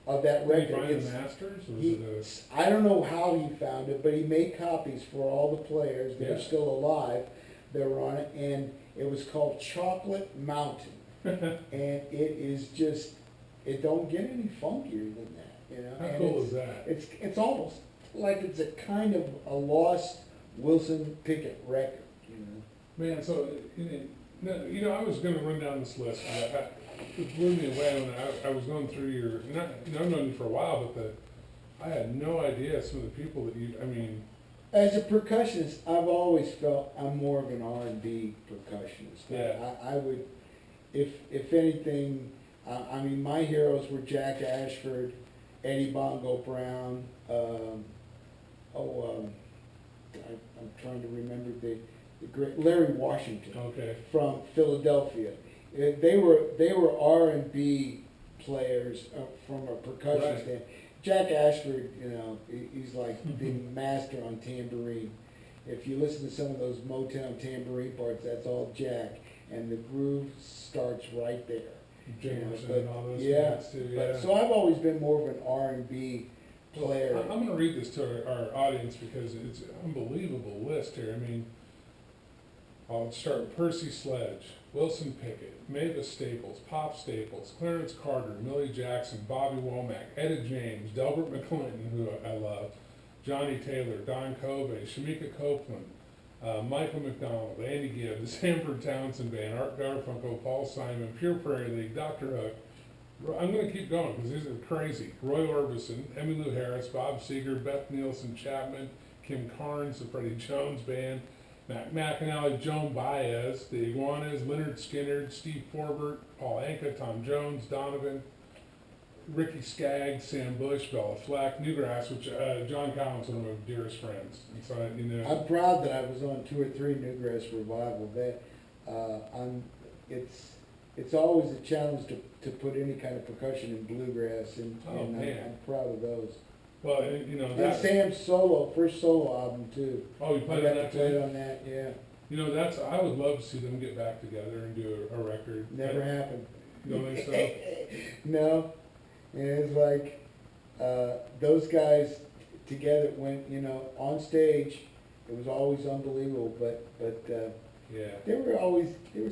of that Did he record. find the masters? Or was it I don't know how he found it, but he made copies for all the players that are Yeah. still alive that were on it, and it was called Chocolate Mountain. And it is just, it don't get any funkier than that, you know? How And cool it's, is that? It's almost like it's a kind of a lost Wilson Pickett record, you know? Man, so, I was gonna run down this list, but it blew me away when I was going through your, I've known you for a while, but I had no idea some of the people that As a percussionist, I've always felt I'm more of an R&B percussionist. Yeah. I would, if anything, I mean, my heroes were Jack Ashford, Eddie Bongo Brown, I'm trying to remember the great Larry Washington okay. from Philadelphia. They were R&B players from a percussion Right. stand. Jack Ashford, he's like the master on tambourine. If you listen to some of those Motown tambourine parts, that's all Jack, and the groove starts right there. Jamerson and all those Yeah, guys too, yeah. but, so I've always been more of an R&B player. Well, I'm gonna read this to our audience because it's an unbelievable list here. I mean, I'll start with Percy Sledge, Wilson Pickett, Mavis Staples, Pop Staples, Clarence Carter, Millie Jackson, Bobby Womack, Etta James, Delbert McClinton, who I love, Johnny Taylor, Don Covey, Shamika Copeland, Michael McDonald, Andy Gibb, the Sanford Townsend Band, Art Garfunkel, Paul Simon, Pure Prairie League, Dr. Hook. I'm going to keep going because these are crazy. Roy Orbison, Emmylou Harris, Bob Seger, Beth Nielsen Chapman, Kim Carnes, the Freddie Jones Band, Mac McAnally, Joan Baez, the Iguanas, Leonard Skinner, Steve Forbert, Paul Anka, Tom Jones, Donovan, Ricky Skaggs, Sam Bush, Bella Fleck, Newgrass, which John Collins, one of my dearest friends. And so, I'm proud that I was on 2 or 3 Newgrass revival. It's always a challenge to put any kind of percussion in bluegrass, and I'm proud of those. Well, and Sam's first solo album too. Oh, you played I on got that to play too? on that, yeah. I would love to see them get back together and do a record. Never happened. You don't think so? No, and it's like those guys together went, on stage. It was always unbelievable, but yeah, there were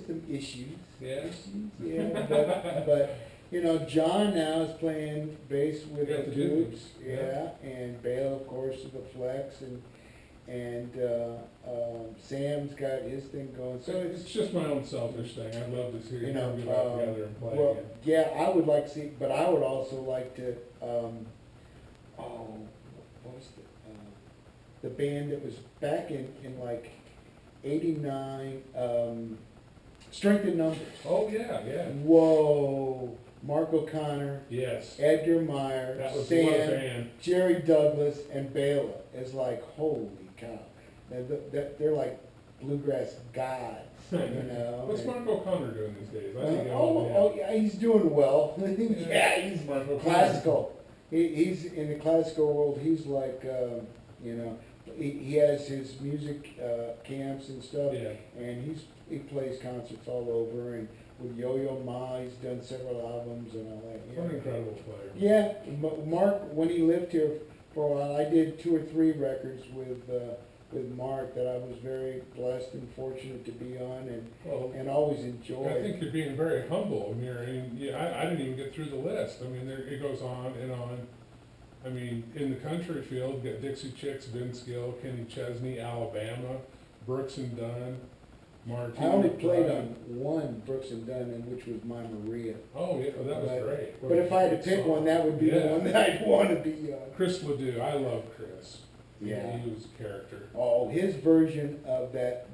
some issues. Yeah. But John now is playing bass with Yeah, the the Dukes, Dukes. and Bale, of course, with the Flex, and Sam's got his thing going. So it's just my own selfish thing. I'd love to see them get back together and play well, again. yeah, I would like to see, but I would also like to. What was the band that was back in like '89? Strength in Numbers. Oh yeah, yeah. Whoa. Mark O'Connor, Yes. Edgar Meyer, That was Sam, what a band. Jerry Douglas, and Bela. It's like, holy cow. They're like bluegrass gods, What's and- Mark O'Connor doing these days? I think yeah, he's doing well. Yeah, he's Mark O'Connor. classical. He's in the classical world. He's like, he has his music camps and stuff, Yeah. and he plays concerts all over. And with Yo-Yo Ma, he's done several albums and all that. What an incredible player. Yeah, Mark, when he lived here for a while, I did 2 or 3 records with Mark that I was very blessed and fortunate to be on, and always enjoyed. I think you're being very humble. I didn't even get through the list. I mean, it goes on and on. I mean, in the country field, you got Dixie Chicks, Vince Gill, Kenny Chesney, Alabama, Brooks and Dunn, Martin. I only played on one Brooks and Dunn, which was My Maria. Oh, yeah, that was great. But if I had to pick one, that would be the one that I'd want to be on. Chris Ledoux, I love Chris. Yeah. He was a character. Oh, his version of that,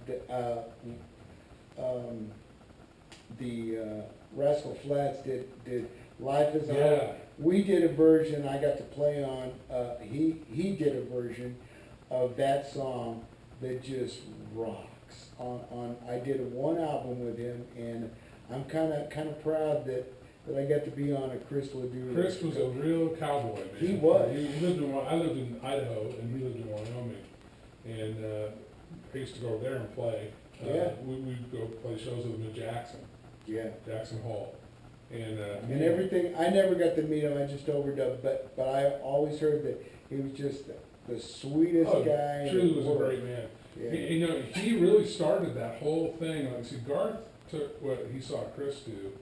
the Rascal Flatts did Life is a Yeah. Hole. We did a version I got to play on, he did a version of that song that just rocks. I did one album with him, and I'm kind of proud that I got to be on a Chris Ledoux. Chris was a real cowboy, man. He was. I lived in Idaho, and he lived in Wyoming, and I used to go over there and play. Yeah. We'd go play shows with him in Jackson Yeah. Hall. And everything, I never got to meet him, I just overdubbed, but I always heard that he was just the sweetest guy. Truly was a great man. Yeah. He really started that whole thing. Like, see, Garth took what he saw Chris do,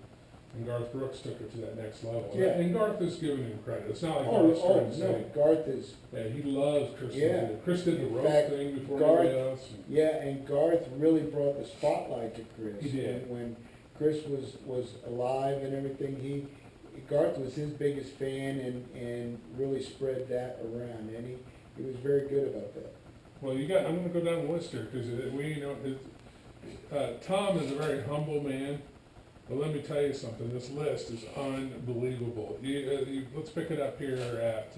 and Garth Brooks took it to that next level. Yeah. And Garth is giving him credit. It's not like Garth's trying to say. Garth is. Yeah, he loves Chris. Yeah. Chris did the In rope fact, thing before Garth, anybody else. Yeah, and Garth really brought the spotlight to Chris. He did. When Chris was alive and everything, Garth was his biggest fan and really spread that around, and he was very good about that. Well, I'm going to go down the list here because Tom is a very humble man. But let me tell you something. This list is unbelievable. Let's pick it up here at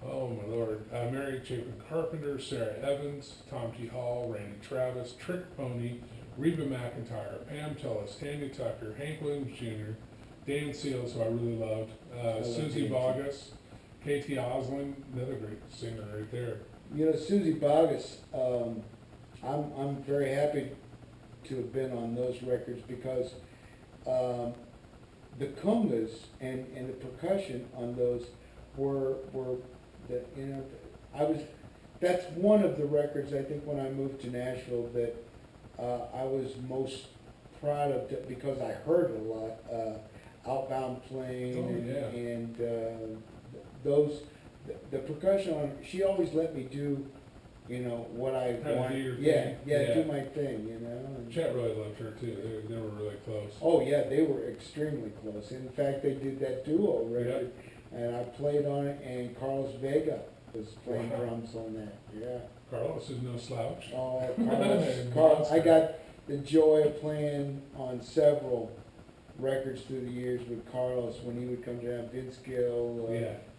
oh my Lord, Mary Chapin Carpenter, Sarah Evans, Tom T. Hall, Randy Travis, Trick Pony, Reba McEntire, Pam Tillis, Tanya Tucker, Hank Williams Jr., Dan Seals, who I really loved, Susie Bogus, Katie Oslin, another great singer right there. Susie Bogus, I'm very happy to have been on those records because the congas and the percussion on those were that's one of the records I think when I moved to Nashville that I was most proud of because I heard it a lot. Outbound Plane and those the percussion on. She always let me do what I want. Do my thing. And Chet really loved her too. They were really close. Oh yeah, they were extremely close. In fact, they did that duo record, and I played on it, and Carlos Vega was playing drums on that. Yeah. Carlos is no slouch. Oh, Carlos, I got the joy of playing on several records through the years with Carlos when he would come down. Vince Gill,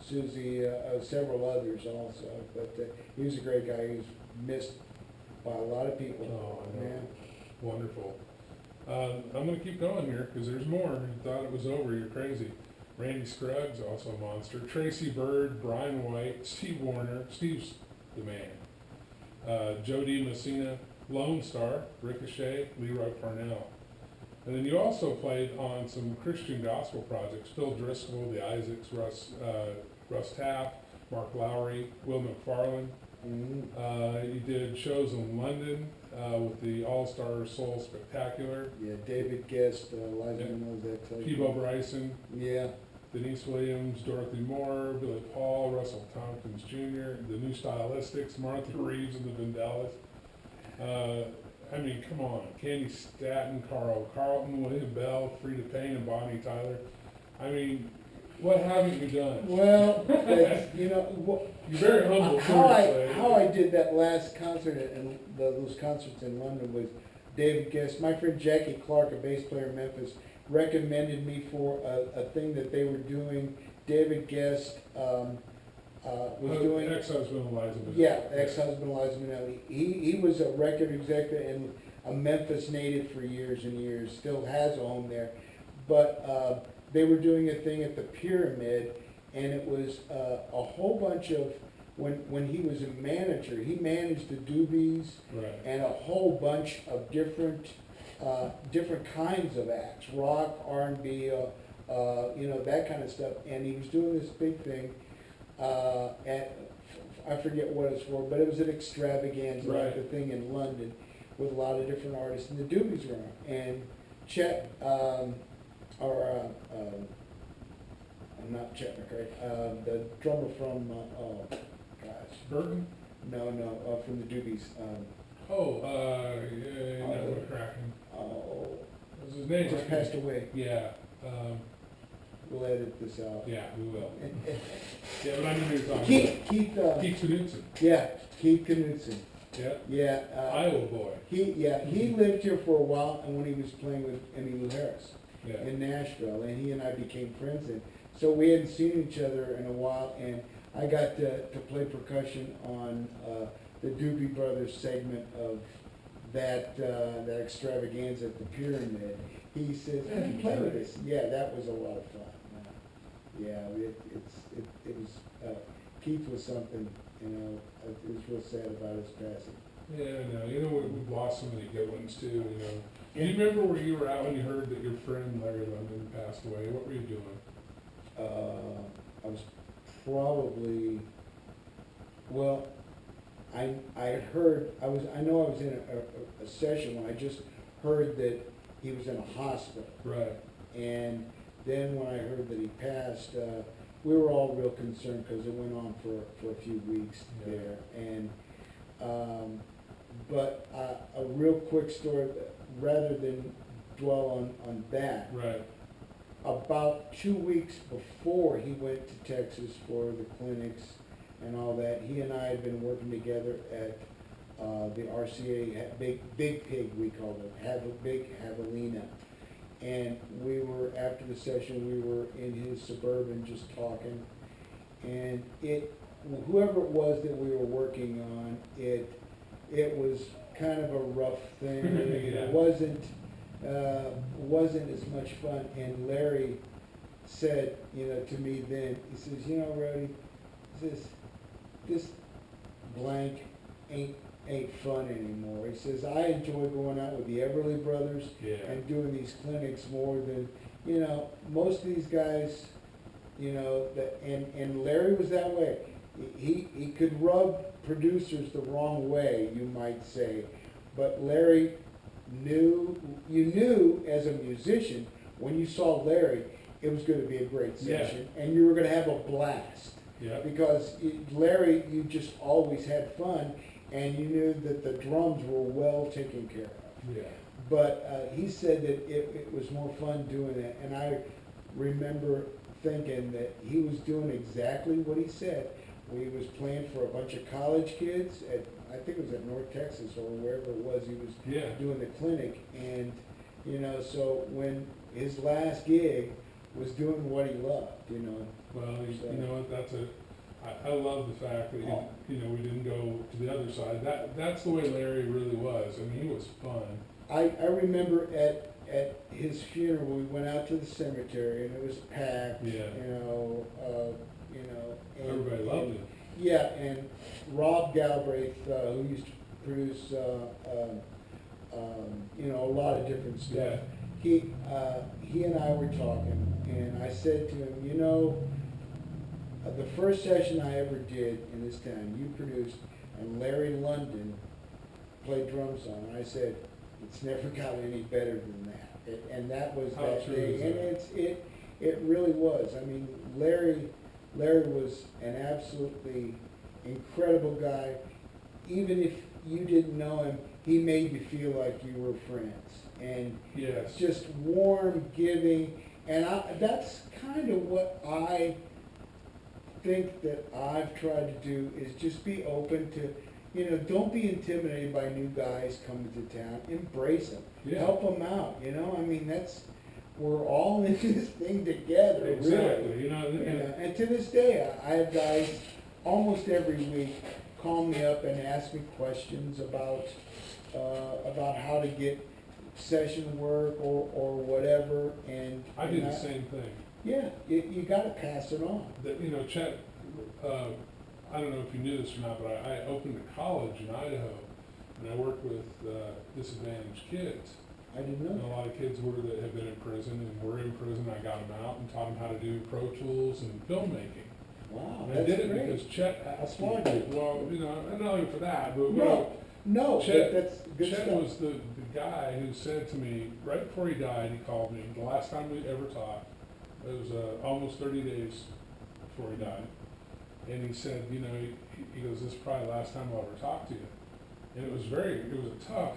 Susie, several others also. But he was a great guy. He was missed by a lot of people. Oh, I know. Wonderful. I'm going to keep going here because there's more. You thought it was over. You're crazy. Randy Scruggs, also a monster. Tracy Bird, Brian White, Steve Warner. Steve's the man. Joe D. Messina, Lone Star, Ricochet, Leroy Parnell. And then you also played on some Christian gospel projects. Phil Driscoll, the Isaacs, Russ Taff, Mark Lowry, Will McFarlane. Mm-hmm. You did shows in London with the All-Star Soul Spectacular. Yeah, David Guest, Liza knows that too. Peebo Bryson. Yeah. Denise Williams, Dorothy Moore, Billy Paul, Russell Tompkins Jr., the New Stylistics, Martha Reeves and the Vandellas. I mean, come on. Candy Staton, Carl Carlton, William Bell, Frida Payne, and Bonnie Tyler. I mean, what haven't you done? Well, you're very humble. How I did that last concert and those concerts in London was David Guest. My friend Jackie Clark, a bass player in Memphis, recommended me for a thing that they were doing. David Guest was doing. Ex-husband Eliza Minnelli. Yeah, ex-husband Eliza Minnelli. He was a record executive and a Memphis native for years and years. Still has a home there, but they were doing a thing at the Pyramid, and it was a whole bunch of when he was a manager. He managed the Doobies and a whole bunch of different kinds of acts, rock, R&B, that kind of stuff. And he was doing this big thing. I forget what it's for, but it was an extravaganza, like the thing in London, with a lot of different artists, and the Doobies were on. And Chet, not Chet McRae, the drummer from, Burton? No, from the Doobies. We're cracking. What was his name? Just passed away. Yeah. We'll edit this out. Yeah, we will. Yeah, but I knew you were talking about Keith Knudsen. Yeah, Keith Knudsen. Yeah. Yeah. Iowa boy. He lived here for a while, and when he was playing with Emmylou Harris in Nashville, and he and I became friends. And so we hadn't seen each other in a while, and I got to play percussion on the Doobie Brothers segment of that extravaganza at the Pyramid. He says, "Have you played with this?" Yeah, that was a lot of fun. Yeah, it was. Keith was something. It was real sad about his passing. Yeah, I know. You know, we've lost so many good ones too, you know. Do you remember where you were at when you heard that your friend Larry London passed away? What were you doing? I was probably, well, I heard, I know I was in a session when I just heard that he was in a hospital. Right. And then when I heard that he passed, we were all real concerned because it went on for a few weeks Yeah. there. And, but a real quick story, rather than dwell on that. Right. About 2 weeks before he went to Texas for the clinics and all that, he and I had been working together at the RCA, Big Pig we called it, Big Javelina. And we were, after the session, we were in his Suburban just talking. And whoever it was that we were working on, it was kind of a rough thing. Yeah. It wasn't as much fun. And Larry said, you know, to me then, he says, you know, Roady, this blank ain't fun anymore. He says, I enjoy going out with the Everly Brothers Yeah. and doing these clinics more than, you know, most of these guys, you know, and Larry was that way. He could rub producers the wrong way, you might say, but Larry you knew as a musician, when you saw Larry, it was going to be a great session, and you were going to have a blast. Yeah. Because Larry, you just always had fun, and you knew that the drums were well taken care of. Yeah. But he said that it was more fun doing it, and I remember thinking that he was doing exactly what he said. We was playing for a bunch of college kids at, I think it was at North Texas or wherever it was, he was doing the clinic. And, you know, so when his last gig was doing what he loved, you know. Well, you know what, I love the fact that, you know, we didn't go to the other side. That's the way Larry really was. I mean, he was fun. I remember at his funeral, we went out to the cemetery and it was packed, Yeah. you know. And, Everybody loved him. Yeah, and Rob Galbraith, who used to produce, you know, a lot of different stuff. Yeah. He and I were talking, and I said to him, you know, the first session I ever did in this town, you produced, and Larry London played drums on, and I said, it's never got any better than that. And that was How that true day, is and it really was. I mean, Larry was an absolutely incredible guy. Even if you didn't know him, he made you feel like you were friends. And Yes. just warm, giving, and that's kind of what I think that I've tried to do, is just be open to, you know, don't be intimidated by new guys coming to town. Embrace them. Yeah. Help them out, you know? I mean, we're all in this thing together, Exactly. really. You know, And to this day, I have guys almost every week call me up and ask me questions about how to get session work or whatever, and I do the same thing. Yeah, you got to pass it on. You know, Chet, I don't know if you knew this or not, but I opened a college in Idaho, and I worked with disadvantaged kids. I didn't And know. a lot of kids that have been in prison and were in prison. I got them out and taught them how to do Pro Tools and filmmaking. Wow, And I that's did it great. because Chet asked me. Applaud you. Well, you know, and not only for that, but No, Chet, but that's good Chet stuff. was the guy who said to me, right before he died, he called me, the last time we ever talked, it was almost 30 days before he died. And he said, you know, he goes, this is probably the last time I'll ever talk to you. And it was a tough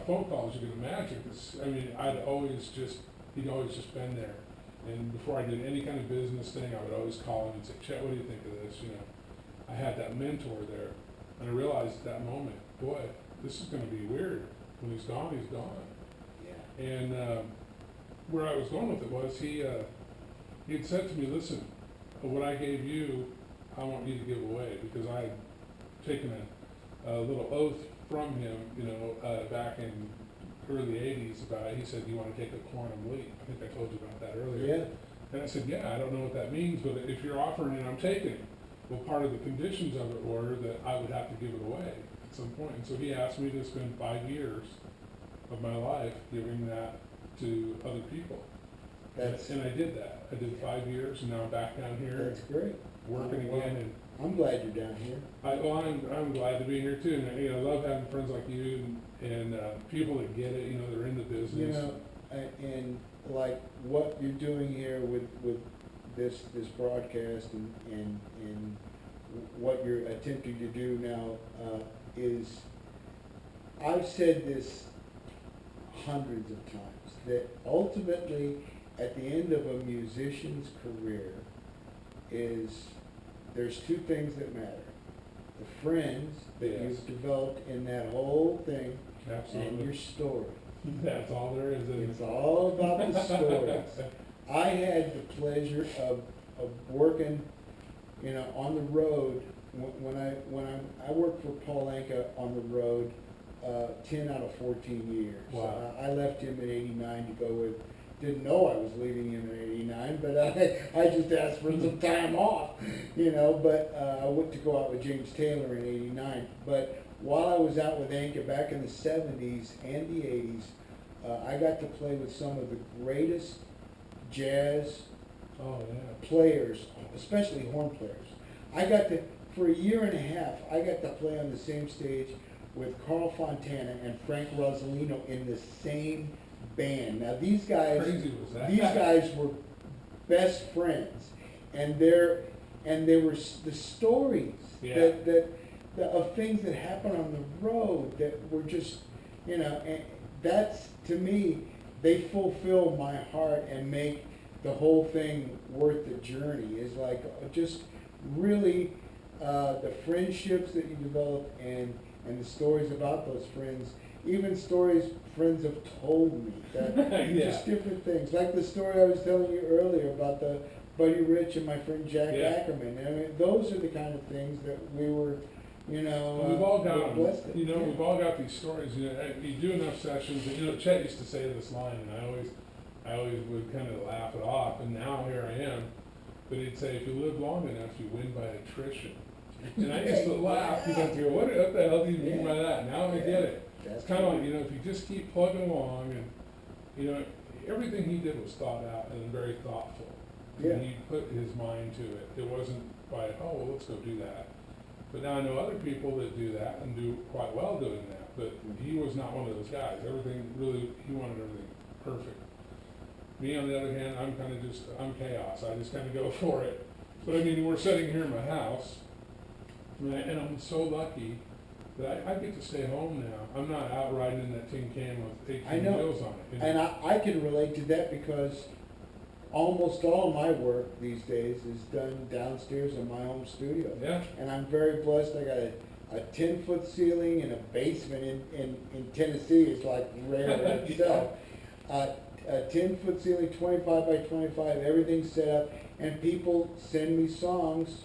phone call, as you can imagine, because, I mean, he'd always just been there. And before I did any kind of business thing, I would always call him and say, Chet, what do you think of this? You know, I had that mentor there. And I realized at that moment, boy, this is going to be weird. When he's gone, he's gone. Yeah. And where I was going with it was he had said to me, listen, what I gave you, I want you to give away, because I had taken a little oath from him, you know, back in early 80s about, he said, do you want to take a quantum leap? I think I told you about that earlier. Yeah. And I said, yeah, I don't know what that means, but if you're offering it, I'm taking it. Well, part of the conditions of it were that I would have to give it away at some point. And so he asked me to spend 5 years of my life giving that to other people. And I did that. I did 5 years, and now I'm back down here. That's great. Working again. And I'm glad you're down here. I'm glad to be here too. And, I love having friends like you and people that get it. They're in the business. And like what you're doing here with this broadcast and what you're attempting to do now is, I've said this hundreds of times, that ultimately at the end of a musician's career there's two things that matter: the friends that Yes. you've developed in that whole thing, Absolutely. and your story. That's all there is. Isn't It's it? all about the stories. I had the pleasure of working, on the road. When I worked for Paul Anka on the road 10 out of 14 years. Wow. I left him in '89 to go with. Didn't know I was leaving him in '89, but I just asked for some time off, But I went to go out with James Taylor in '89. But while I was out with Anka back in the '70s and the '80s, I got to play with some of the greatest jazz players, especially horn players. For a year and a half, I got to play on the same stage with Carl Fontana and Frank Rosalino in the same band. Now these guys, Crazy was that? these guys were best friends, and there were the stories Yeah. of things that happened on the road that were just, and that's, to me, they fulfill my heart and make the whole thing worth the journey. Is like just really the friendships that you develop and the stories about those friends, even stories friends have told me, that Yeah. just different things. Like the story I was telling you earlier about the Buddy Rich and my friend Jack Yeah. Ackerman. I mean, those are the kind of things that we were, Well, we've all got we're them. blessed with. Yeah. We've all got these stories. You do enough sessions. And, Chet used to say this line, and I always would kind of laugh it off. And now here I am. But he'd say, if you live long enough, you win by attrition. And I used to laugh because I go, what the hell do you mean by that? Now I get it. It's kind of like, if you just keep plugging along, and everything he did was thought out and very thoughtful. Yeah. And he put his mind to it. It wasn't by, let's go do that. But now I know other people that do that and do quite well doing that. But he was not one of those guys. He wanted everything perfect. Me, on the other hand, I'm chaos. I just kind of go for it. But we're sitting here in my house, and I'm so lucky that I get to stay home now. I'm not out riding in that tin can with 18 wheels on it. And I can relate to that because almost all of my work these days is done downstairs in my home studio. Yeah. And I'm very blessed. I got a 10-foot ceiling and a basement in Tennessee. It's like rare in itself. A 10-foot ceiling, 25 by 25, everything's set up, and people send me songs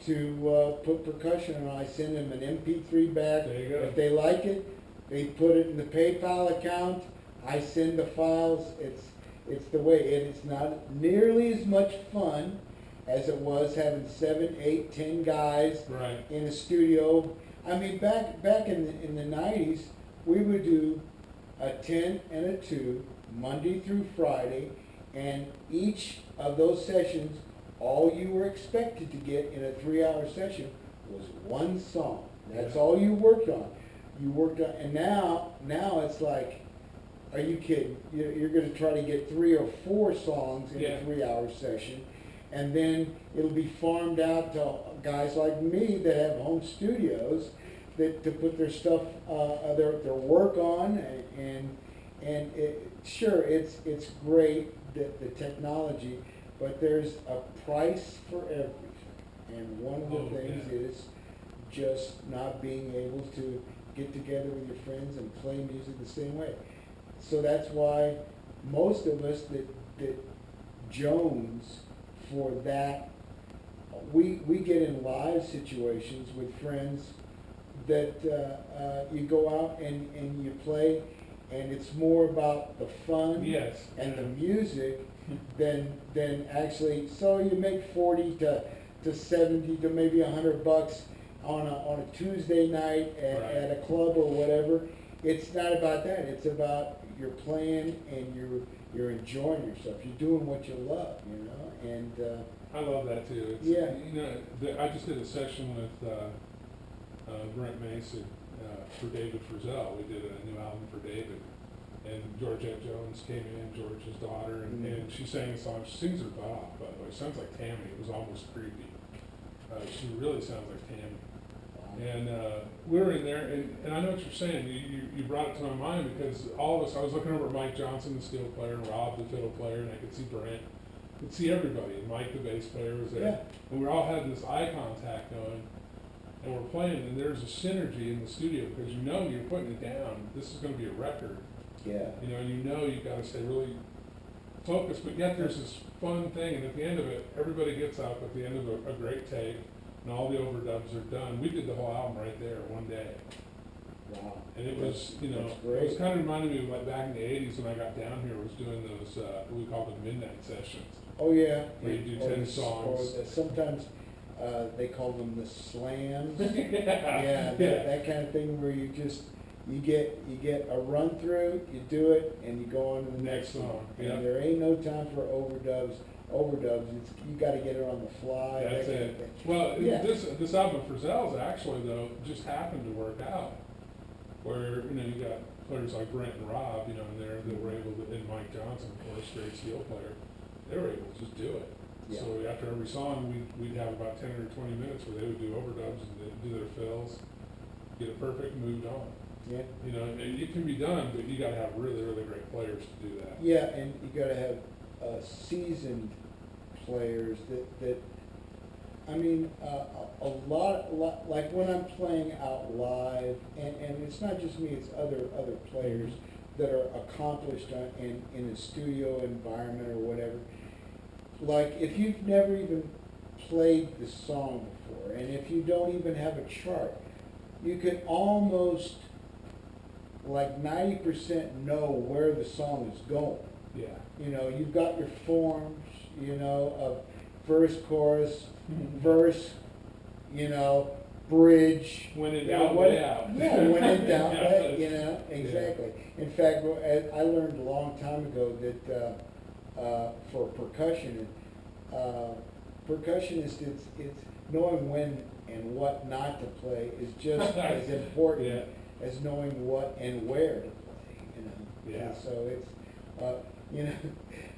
to put percussion on. I send them an MP3 back. There you go. If they like it, they put it in the PayPal account. I send the files. It's the way, and it's not nearly as much fun as it was having 7, 8, 10 guys Right. in a studio. Back in the 90s, we would do a 10 and a 2 Monday through Friday, and each of those sessions, all you were expected to get in a 3-hour session was one song. That's all you worked on. And now it's like, are you kidding? You're going to try to get 3 or 4 songs in a 3-hour session, and then it'll be farmed out to guys like me that have home studios to put their stuff, their work on, and sure, it's great, the technology, but there's a price for everything. And one of the things is just not being able to get together with your friends and play music the same way. So that's why most of us that Jones for that, we get in live situations with friends that you go out and you play, and it's more about the fun and the music than actually. So you make 40 to to 70 to maybe $100 on a Tuesday night at a club or whatever. It's not about that. It's about you're playing and you're enjoying yourself. You're doing what you love, you know. And I love that too. It's, yeah. You know, I just did a session with Brent Mason for David Frizzell. We did a new album for David. And Georgette Jones came in, George's daughter, and she sang a song. She sings her butt off, by the way. Sounds like Tammy. It was almost creepy. She really sounds like Tammy. And we were in there, and I know what you're saying. You brought it to my mind because all of us, I was looking over at Mike Johnson, the steel player, and Rob, the fiddle player, and I could see Brent. I could see everybody. And Mike, the bass player, was there. Yeah. And we all had this eye contact going, and we're playing, and there's a synergy in the studio because you know you're putting it down. This is going to be a record. Yeah. You know, and you know you've got to stay really focused, but yet there's this fun thing, and at the end of it, everybody gets up at the end of a great take, and all the overdubs are done. We did the whole album right there, one day. Wow. And it was, you know, great. it was kind of reminding me of like back in the 80s when I got down here, was doing those, what we call the midnight sessions. Oh, yeah. Where you do 10 songs. Or sometimes they call them the slams. Yeah. That kind of thing where you just, you get a run through, you do it, and you go on to the next song. Yeah. And there ain't no time for overdubs. It's, you got to get it on the fly. That's that kind it. of thing. Well, Yeah. this album for Zell's actually though just happened to work out. Where you know you got players like Brent and Rob, you know, in there that were able to, and Mike Johnson, of course, great steel player, they were able to just do it. Yeah. So after every song, we'd have about 10 or 20 minutes where they would do overdubs and they'd do their fills, get it perfect, moved on. Yeah. You know, and it can be done, but you got to have really, really great players to do that. Yeah, and you got to have seasoned players that I mean, a lot, like when I'm playing out live, and it's not just me, it's other players that are accomplished in a studio environment or whatever. Like if you've never even played the song before, and if you don't even have a chart, you can almost like 90% know where the song is going. Yeah. You know, you've got your forms, you know, of verse, chorus, verse, you know, bridge. When in doubt, way out. Yeah, when in doubt, Yeah. way, you know, exactly. Yeah. In fact, I learned a long time ago that for percussionist, it's knowing when and what not to play is just as important as knowing what and where to play, you know. Yeah. And so it's, you know,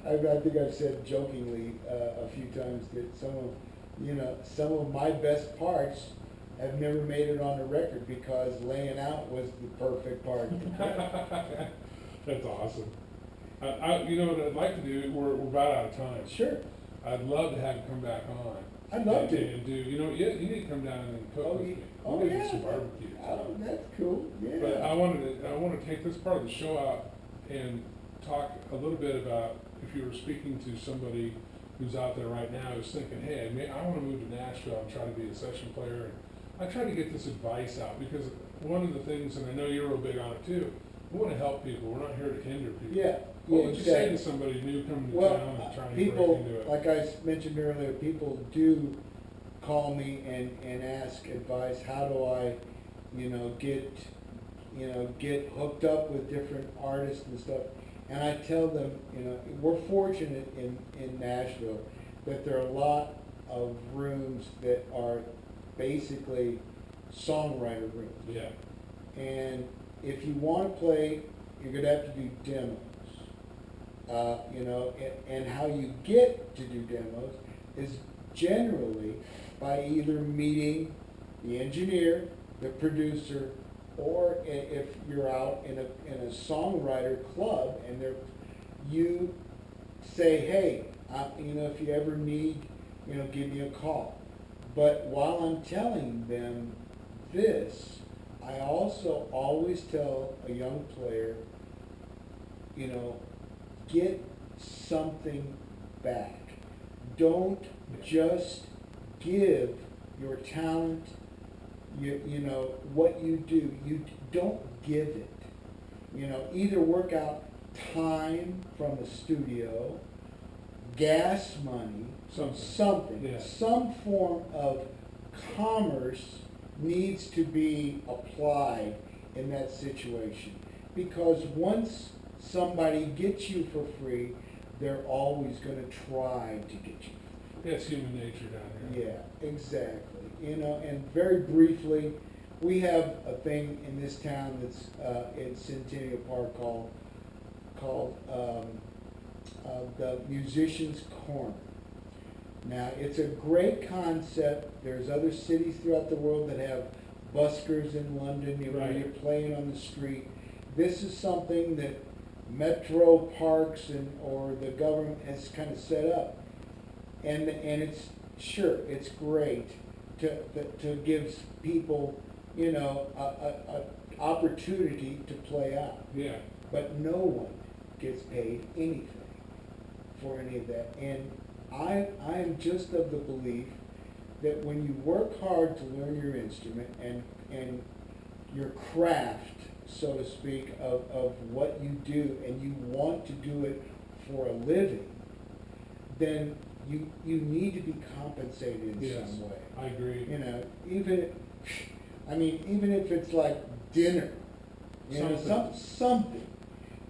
I think I've said jokingly a few times that some of my best parts have never made it on the record because laying out was the perfect part. That's awesome. You know what I'd like to do, we're about out of time. Sure. I'd love to have you come back on. I'd love to. And do, you know, you need to come down and cook with me. Oh, We're gonna yeah. do some barbecue. Oh, that's cool, yeah. But I want to take this part of the show out and talk a little bit about if you were speaking to somebody who's out there right now who's thinking, hey, I want to move to Nashville and try to be a session player. And I try to get this advice out because one of the things, and I know you're real big on it too, we want to help people. We're not here to hinder people. Yeah. What would you say to somebody new coming to town and trying to break into it? Like I mentioned earlier, people do call me and ask advice. How do I, get hooked up with different artists and stuff? And I tell them, we're fortunate in Nashville that there are a lot of rooms that are basically songwriter rooms. Yeah. And if you want to play, you're going to have to do demos. And how you get to do demos is generally by either meeting the engineer, the producer, or if you're out in a songwriter club and you say, hey, if you ever need, give me a call. But while I'm telling them this, I also always tell a young player, get something back. Don't just give your talent, what you do. You don't give it. Either work out time from the studio, gas money, something. Yeah. Some form of commerce needs to be applied in that situation. Because once somebody gets you for free, they're always gonna try to get you. That's human nature down here. Yeah, exactly. You know, and very briefly, we have a thing in this town that's in Centennial Park called the Musician's Corner. Now, it's a great concept. There's other cities throughout the world that have buskers in London, you know, Right. you're playing on the street. This is something that Metro Parks or the government has kind of set up. And it's, sure, it's great to give people, you know, a opportunity to play out. Yeah. But no one gets paid anything for any of that. And I am just of the belief that when you work hard to learn your instrument and your craft, so to speak, of what you do, and you want to do it for a living, then you need to be compensated in some way. I agree. You know, even if it's like dinner, you know, something,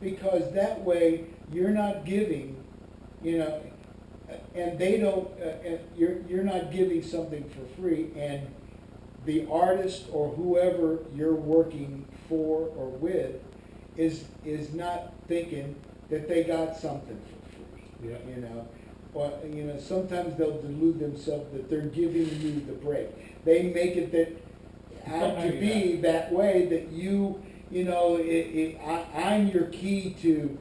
because that way you're not giving, you know, and they don't, and you're not giving something for free, and the artist or whoever you're working for or with is not thinking that they got something for free. Yeah. You know, or you know, sometimes they'll delude themselves that they're giving you the break. They make it out to be that way, that you know, I'm your key to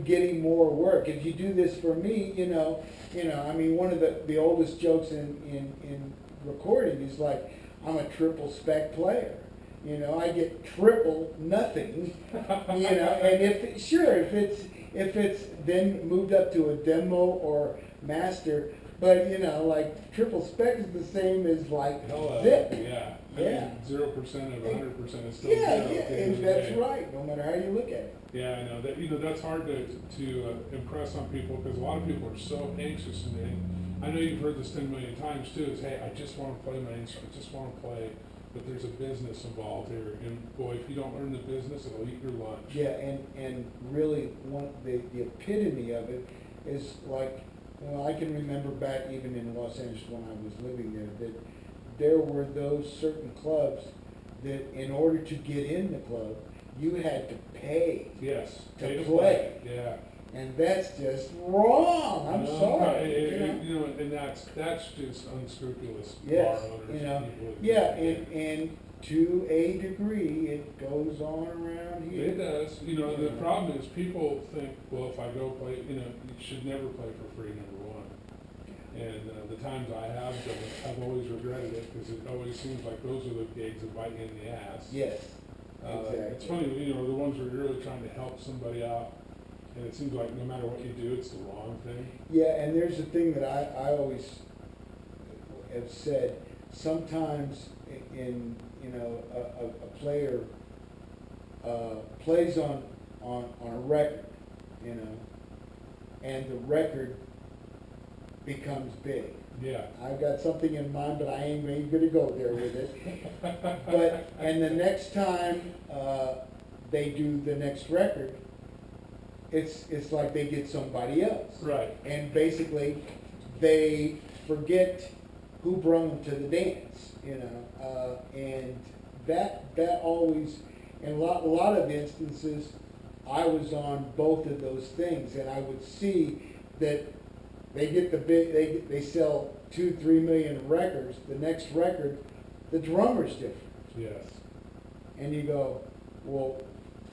getting more work. If you do this for me, you know, I mean, one of the oldest jokes in recording is like, I'm a triple spec player. You know, I get triple nothing. You know, and if it's then moved up to a demo or master, but you know, like triple spec is the same as like zip. Yeah. Yeah. 0% of 100% is still Yeah, zero. and that's right, no matter how you look at it. Yeah, I know that. You know, that's hard to impress on people, because a lot of people are so anxious, and I know you've heard this 10 million times too. Is, hey, I just want to play my instrument, I just want to play, but there's a business involved here, and boy, if you don't learn the business, it'll eat your lunch. Yeah, and really the epitome of it is like, well, I can remember back even in Los Angeles when I was living there, that there were those certain clubs that in order to get in the club, you had to pay Yes. to play. Yeah. And that's just wrong. I'm sorry. You know, and that's just unscrupulous Yes, bar owners. you know, People yeah, and to a degree, it goes on around here. It does. You know, the problem is people think, well, if I go play, you know, you should never play for free, number one. And the times I have done it, I've always regretted it, because it always seems like those are the gigs that bite you in the ass. Yes, exactly. It's funny, you know, the ones where you're really trying to help somebody out, and it seems like no matter what you do, it's the wrong thing. Yeah, and there's a thing that I always have said. Sometimes in you know, a player plays on a record, you know, and the record becomes big. Yeah. I've got something in mind, but I ain't even gonna go there with it. And the next time they do the next record, it's like they get somebody else. Right. And basically, they forget who brought them to the dance, you know. And that always, in a lot of instances, I was on both of those things, and I would see that they get the big, they sell 2-3 million records. The next record, the drummer's different. Yes. And you go, well,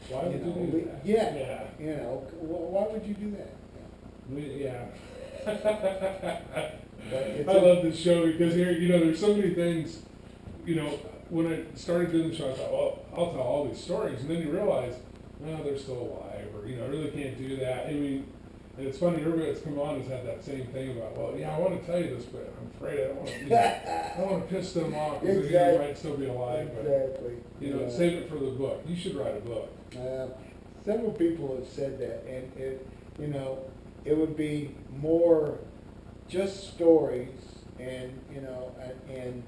Why would you do that? Yeah. Yeah. You know, why would you do that? Yeah. But I love this show, because here, you know, there's so many things, you know, when I started doing the show, I thought, well, I'll tell all these stories, and then you realize, well, they're still alive, or, you know, I really can't do that. I mean, and it's funny, everybody that's come on has had that same thing about, well, yeah, I want to tell you this, but I'm afraid I don't want to, you know, I don't want to piss them off, because Exactly. they might still be alive, but, Exactly. you know, save it for the book. You should write a book. Several people have said that, and it, you know, it would be more just stories, and and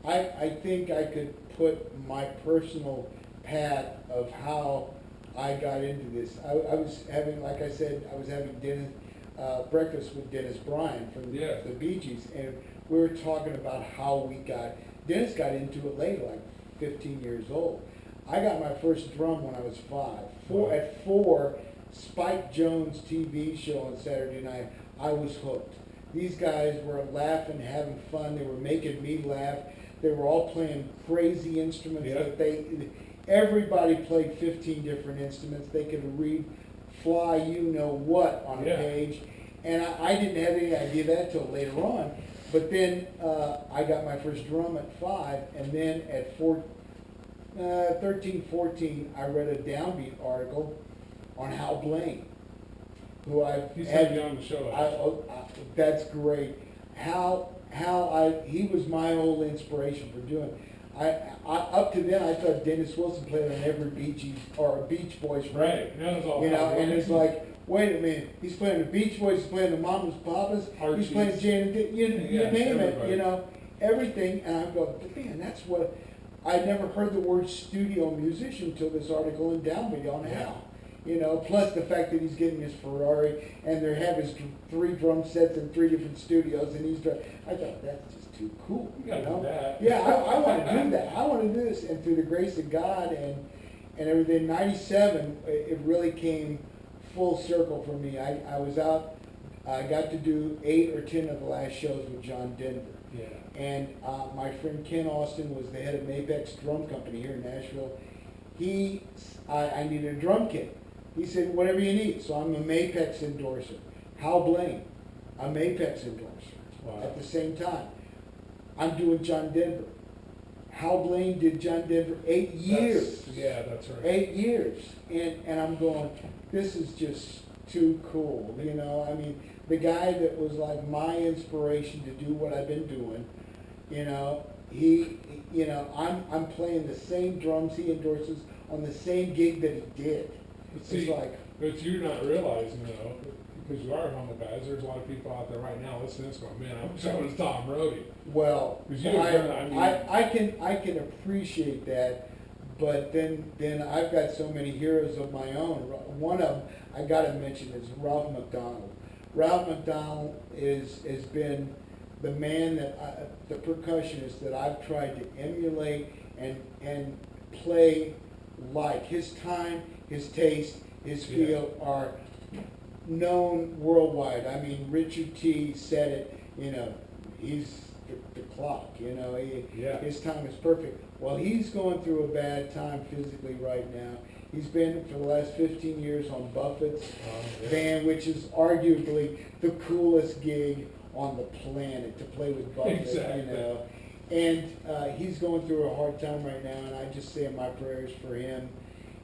I think I could put my personal path of how I got into this. I was having, like I said, I was having breakfast with Dennis Bryan from Yeah. the Bee Gees, and we were talking about how Dennis got into it later, like 15 years old. I got my first drum when I was 5. At 4, Spike Jones' TV show on Saturday night, I was hooked. These guys were laughing, having fun. They were making me laugh. They were all playing crazy instruments. Yeah. Everybody played 15 different instruments. They could read fly you know what on a page. And I didn't have any idea that till later on. But then I got my first drum at 5, and then at 13, 14, I read a Downbeat article on Hal Blaine, who He's had me on the show. that's great. He was my old inspiration for doing. Up to then, I thought Dennis Wilson played on every Bee Gees or a Beach Boys record. Right. That was all. And it's like, wait a minute, he's playing the Beach Boys, he's playing the Mamas Papas, he's playing Jane, you name everybody. it, everything. And I'm going, man, that's what. I never heard the word studio musician until this article in Downbeat on Hal. Plus the fact that he's getting his Ferrari and they have his 3 drum sets in 3 different studios, and I thought, that's just too cool. You gotta do that. Yeah, I want to do that. I want to do this, and through the grace of God and everything, 97, it really came full circle for me. I was out. I got to do 8 or 10 of the last shows with John Denver. Yeah. And my friend Ken Austin was the head of Apex Drum Company here in Nashville. I needed a drum kit. He said, whatever you need. So I'm a Mapex endorser. Hal Blaine, a Mapex endorser. Wow. At the same time, I'm doing John Denver. Hal Blaine did John Denver 8 years. That's right. 8 years. And I'm going, this is just too cool. I mean, the guy that was like my inspiration to do what I've been doing, I'm playing the same drums he endorses on the same gig that he did. See, but you're not realizing though, because you are humble guys. There's a lot of people out there right now listening to this going, man, I wish I was Tom Roady. Well, I can appreciate that, but then I've got so many heroes of my own. One of them I got to mention is Ralph McDonald. Ralph McDonald has been the man the percussionist that I've tried to emulate and play like. His time, his taste, his feel are known worldwide. I mean, Richard T said it, he's the clock, his time is perfect. Well, he's going through a bad time physically right now. He's been for the last 15 years on Buffett's band, which is arguably the coolest gig on the planet to play with Buffett, Exactly. And he's going through a hard time right now, and I just say my prayers for him,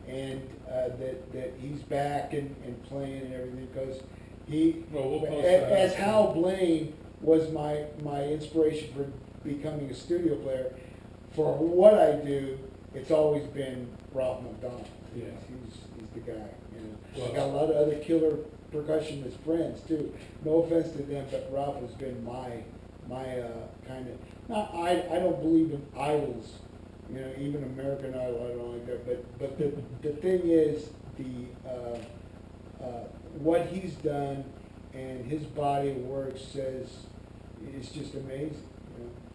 and that he's back and playing and everything, because as Hal Blaine was my inspiration for becoming a studio player, for what I do, it's always been Ralph McDonald. Yeah. He's the guy. Well, I got a lot of other killer percussionist friends too. No offense to them, but Ralph has been my kind of. I don't believe in idols, even American Idol. I don't like that. But the thing is what he's done and his body of work says it's just amazing.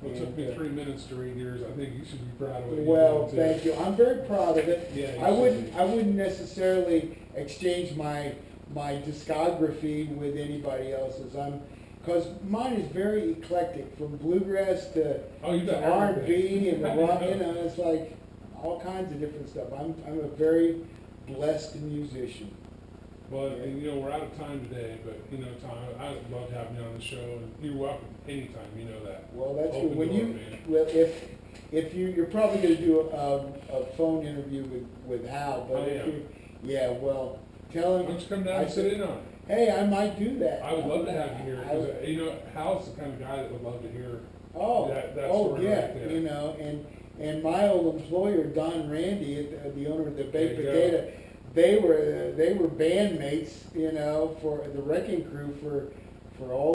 It took me 3 minutes to read yours. I think you should be proud of it. Well, thank you. I'm very proud of it. Yeah, I wouldn't necessarily exchange my discography with anybody else's. Because mine is very eclectic, from bluegrass to R&B and the rock. It's like all kinds of different stuff. I'm a very blessed musician. Well, we're out of time today, but, Tom, I'd love to have you on the show, and you're welcome anytime, you know that. Well, that's Open good. When door, man. if you're probably going to do a phone interview with Hal, but well, tell him. Why don't you come down and sit in on it? Hey, I might do that. I would love to have you here, because, Hal's the kind of guy that would love to hear that story right there. And my old employer, Don Randy, the owner of the Baked Potato, they were bandmates, for the Wrecking Crew for all